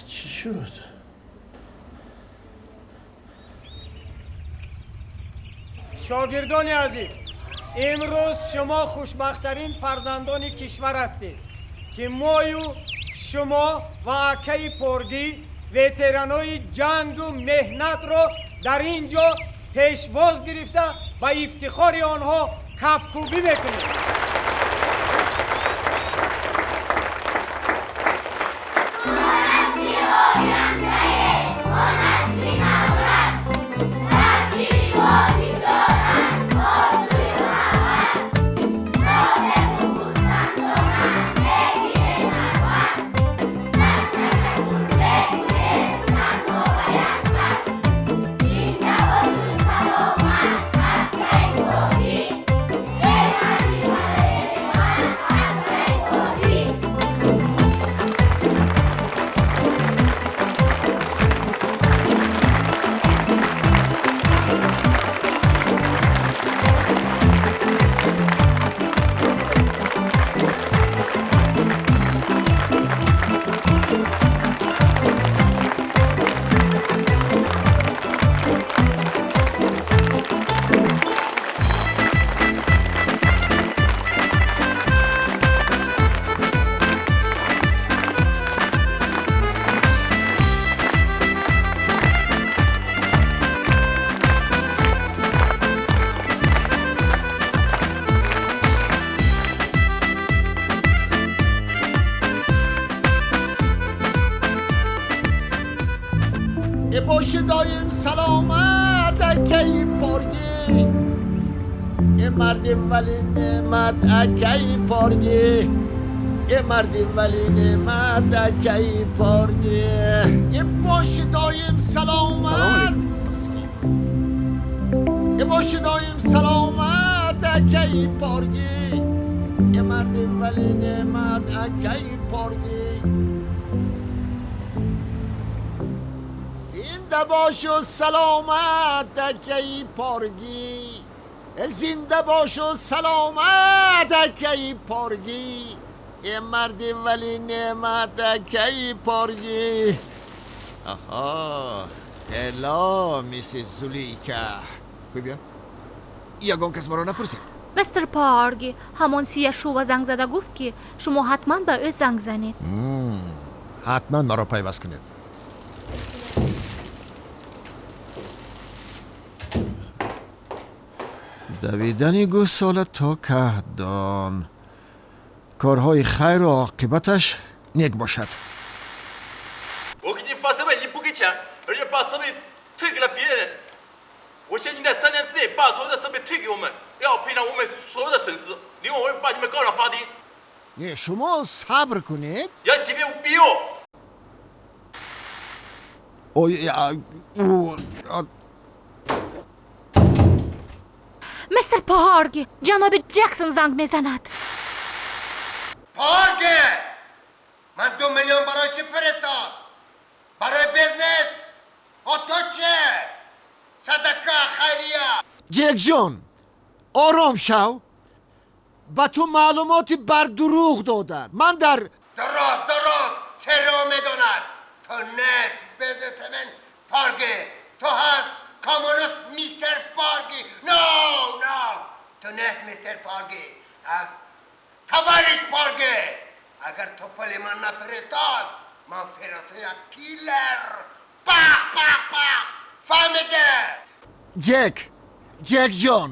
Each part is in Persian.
چی شد؟ شاگردان عزیز، امروز شما خوشبخت‌ترین فرزندان کشور هستید که مایو شما و اکای پرگی وترانای جنگ و مهنت را در اینجا پیشواز گرفته و افتخار آنها کفکوبی میکنید. باشه دایم سلامت اکی پارگی ای مرد ولی نعمت اکی پارگی ای مرد ولی نعمت اکی پارگی ای باشه دایم سلامت ای باشه دایم سلامت اکی پارگی ای مرد ولی نعمت اکی پارگی زنده باش و سلامت اکی پارگی زنده باش و سلامت اکی پارگی ای مردی ولی نعمت اکی پارگی. آها هلا میسیز زولیکا کوی بیا یگان کس مرا نپرسید. مستر پارگی همون سیه و زنگ زده گفت که شما حتما به او زنگ زنید. حتما مرا پیوست کنید. دویدنی گوساله تا کهدان کارهای خیر و عاقبتش نیک باشد. نه شما صبر کنید. مستر پارگی جناب جکسون زنگ میزند. پارگی من 2 میلیون برای چی فرستاد؟ برای بیزنس؟ و تو چه؟ صدقه خیریه. جک جون آرام شو. با تو معلوماتی بر دروغ دادن. من در درست سر رو میدوند. تو نیست بیزنسمن پارگی، تو هست کامونست میستر پارگی. نه تو نیست میستر پارگی، هست توانش پارگی. اگر تو پلی من نفرستاد من فرستو یک کیلر. پاک جک جان.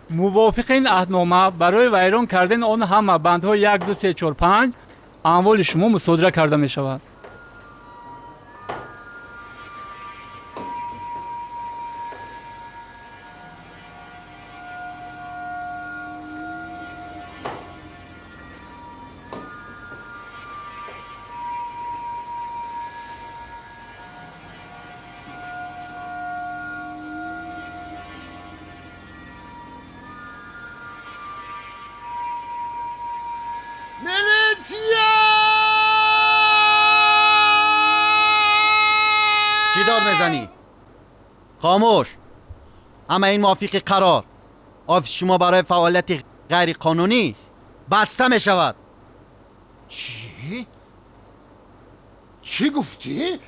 موافق این عهدنامه برای ویران کردن آن همه بندهای 1 2 3 4 5 اموال شما مصادره کرده می شود. چی داد میزنی؟ خاموش. اما این موافق قرار آفیس شما برای فعالیت غیر قانونی بسته می شود. چی گفتی؟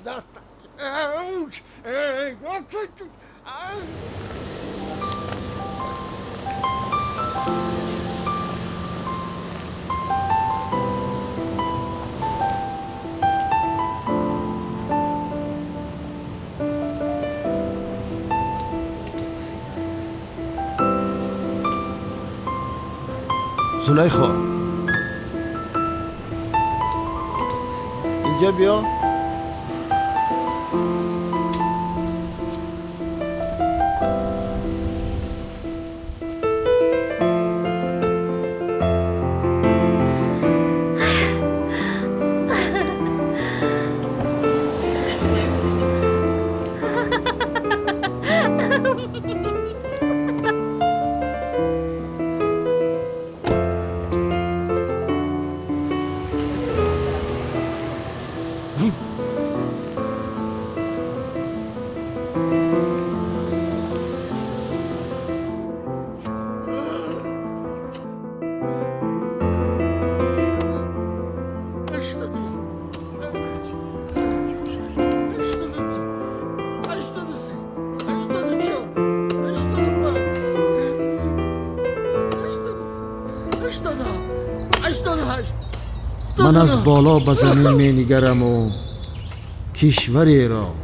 دست زلیخا اینجا بیا. من از بالا به زمین می نگرم و کشوری را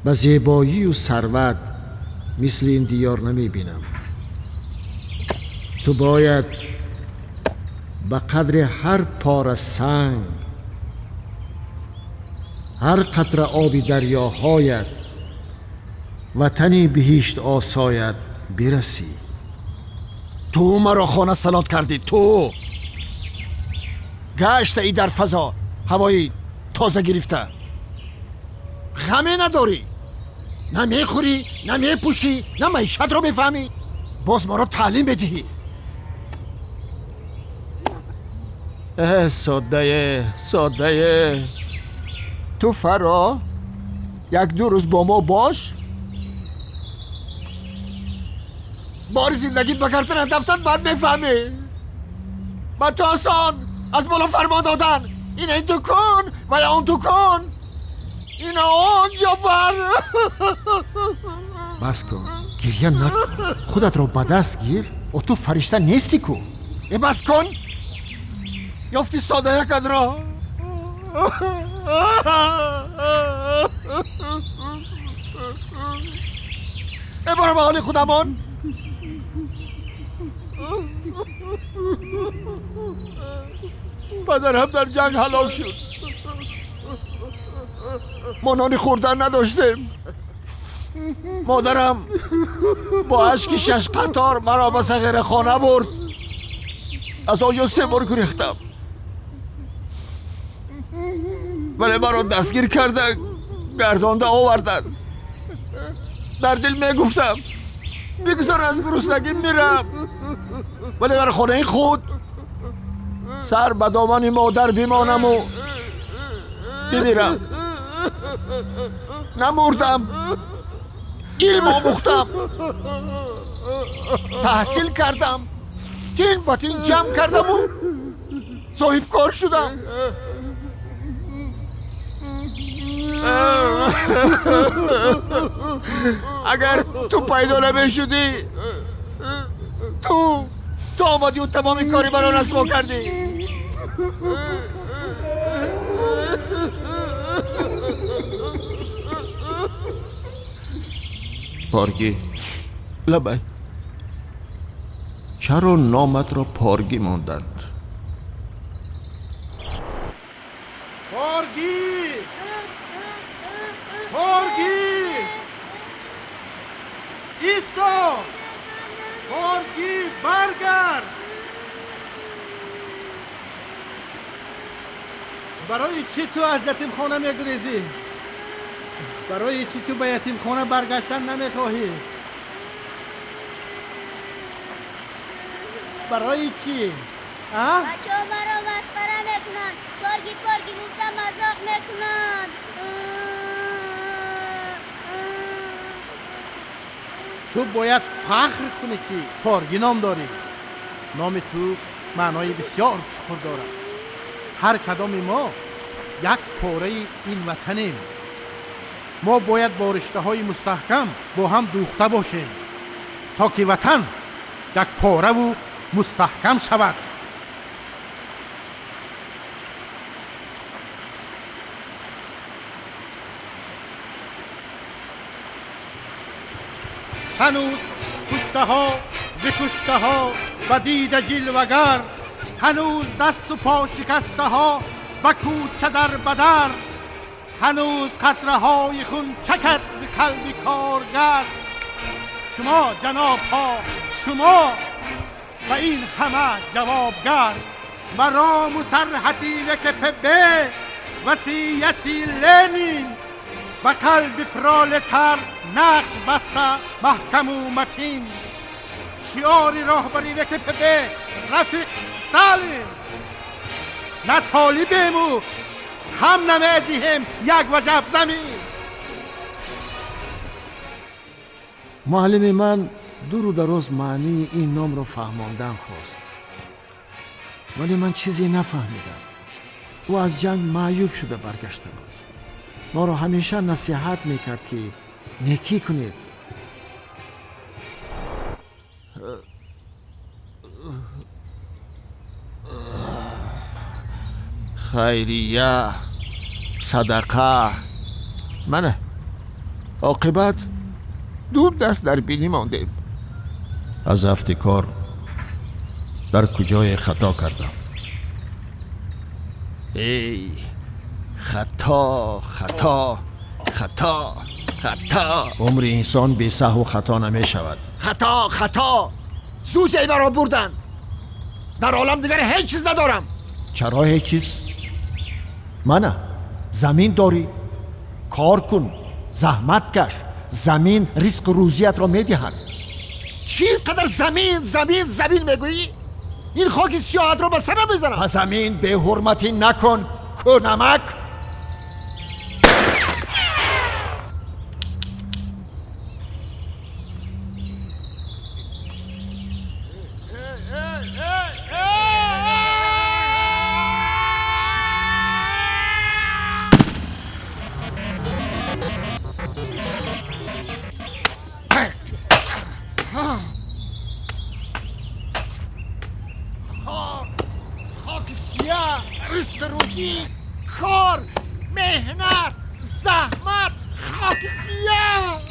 به زیبایی و ثروت مثل این دیار نمی بینم. تو باید به قدر هر پاره سنگ، هر قطره آب دریاهایت وطنی بهشت آسایت برسی. تو مرا خانه سلات کردی. تو گشت ای در فضا هوایی تازه گرفته، غمی نداری، نه میخوری نه میپوشی نه معیشت رو بفهمی، باز ما را تعلیم بدهی. ساده تو فرا 1-2 روز با ما باش، بار زندگی بکردن دفتر بعد میفهمی. من تو آسان از بالا فرمان دادن این دکان و یا اون دکان، این آنجا بر. بس کن، گریه نکن، خودت رو به دست گیر و تو فرشته نیستی کو. بس کن، یافتی ساده کد را. برو به حال خودمان. پدرم در جنگ هلاک شد، ما نانی خوردن نداشتیم. مادرم با اشک 6 قطار مرا به صغیر خانه برد، از آیا 3 بار گریختم، ولی مرا دستگیر کرده گردانده آوردن. در دل میگفتم بگذار از گرسنگی میرم، ولی در خانه خود سر به دامن مادر بمانم و بمیرم. نمردم، علم آموختم، تحصیل کردم، تین با تین جمع کردم و صاحب کار شدم. اگر تو پیدا نمیشدی، تو آمدی و تمام کاری برای رسوا کردی. پارگی لبه، چرا نامت را پارگی ماندند؟ پارگی، پارگی، ایستا، پارگی برگرد. برای چی تو از یتیم خانه میگریزی؟ برای چی تو به یتیم خانه برگشتن نمیخواهی؟ برای چی؟ بچه ها مرا مسخره میکنن. پارگی پارگی گفتم مزاق میکنن. تو باید فخر کنی که پارگی نام داری. نام تو معنای بسیار چقدر دارد. هر کدام ما یک پاره این وطنیم. ما باید با رشته های مستحکم با هم دوخته باشیم تا که وطن یک پاره و مستحکم شود. هنوز کشته ها ز کشته ها و دید جلوگر، هنوز دست و پا شکسته ها و کوچه در بدر، هنوز قطره های خون چکد ز قلب کارگر. شما جناب ها، شما و این همه جوابگر، مرام و سرحتی وکپ به وسیعتی لنین و قلب پرالتر نقش بسته محکم و متین. شعار راهبری وکپ به رفیق ستالین. نه طالبیمو هم نمیدیم یک وجب زمین. معلم من دور و دراز معنی این نام رو فهماندن خواست، ولی من چیزی نفهمیدم. او از جنگ معیوب شده برگشته بود. ما رو همیشه نصیحت میکرد که نیکی کنید. خیریه، صدقه، منه عاقبت دور دست در بینی مانده. از افتکار در کجای خطا کردم؟ ای خطا خطا خطا خطا. عمر انسان بی سهو خطا نمی شود. خطا خطا زوزی برا بردند. در عالم دیگر هیچ چیز ندارم. چرا هیچ چیز؟ منه زمین داری، کار کن، زحمت کش. زمین رزق روزیت را میدهد. چی قدر زمین زمین زمین میگویی؟ این خاک سیاحت را به سر نمیزنم. زمین به حرمتی نکن کنمک. خاک سیاه، رزق روزی، کار، مهنت، زحمت، خاک سیاه.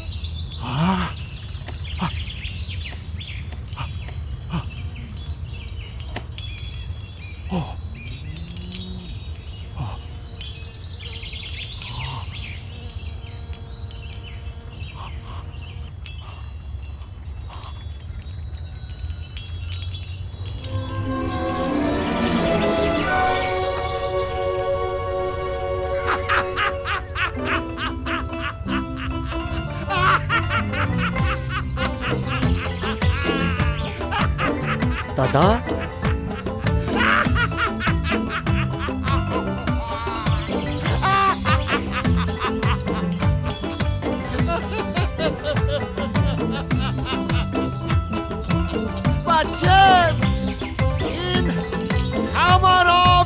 دادا بچه این همه را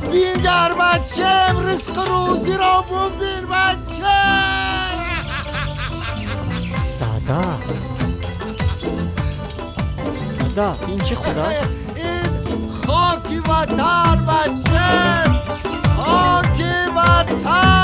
بچه رزق روزی را ببین بچه. دادا این چه خدا؟ این خاکی وطن بچه، خاکی وطن.